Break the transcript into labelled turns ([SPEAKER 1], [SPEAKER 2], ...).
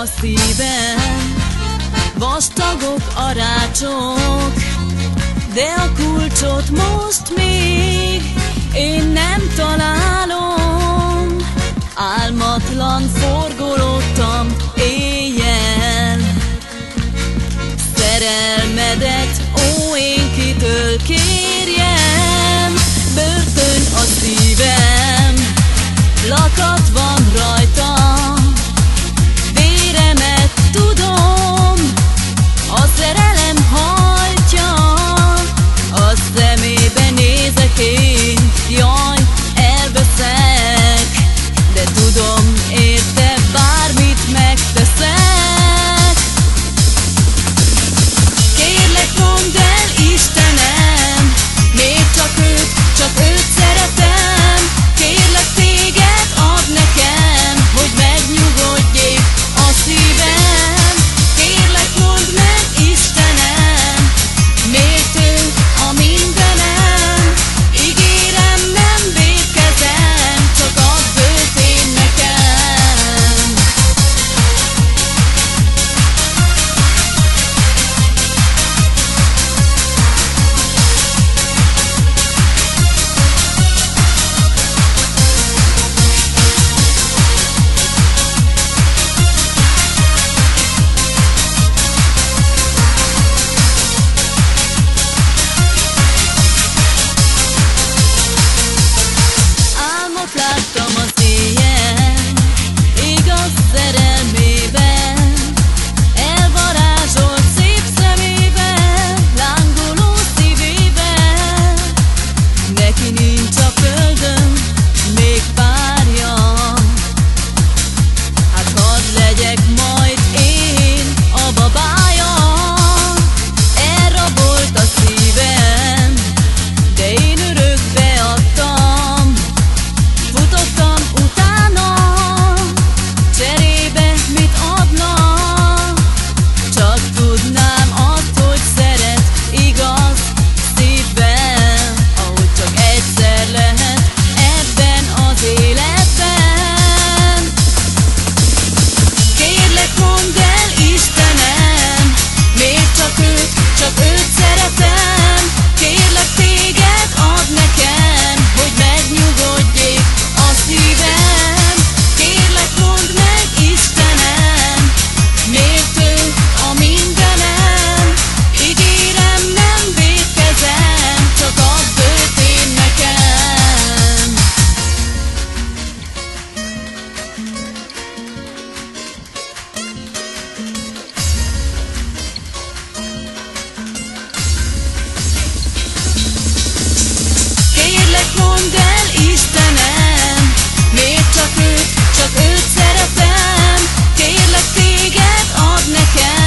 [SPEAKER 1] a szívem, vastagok a rácsok, de a kulcsot most még én nem találom. Álmatlan forgolódtam éjjel, szerelmedet, ó, én kitől kérjem? Börtön a szívem, lakat van rajta, véremet tudom, a szerelem hajtja, a szemébe nézek én, jaj, elveszek, de tudom, érte bármit megteszek. Kérlek, mondd el, Istenem, miért csak őt szeretem. Kérlek téged, add nekem, hogy megnyugodjék a szívem. Kérlek, mondd meg, Istenem, miért ő a mindenem. Ígérem, nem vétkezem, csak add őt én nekem. Álmot láttam az éjjel, igaz szerelmében, elvarázsolt szép szemében, lángoló szívében. Neki nincs a földön még párja, hát hadd legyek majd én a babája. Elrabolt a szívem, de én örökbe adtam, futottam utána, cserébe mit adna? Csak tudnám azt, hogy szeret igaz szívvel, ahogy csak egyszer lehet ebben az életben. Kérlek, mondd el, Istenem, miért csak őt szeretem. Kérlek téged, add nekem, hogy megnyugodjék a szívem. Kérlek, mondd meg, Istenem, miért ő a mindenem. Ígérem, nem vétkezem, csak add őt én nekem. Kérlek, mondd el, Istenem, miért csak őt szeretem. Kérlek téged, add nekem,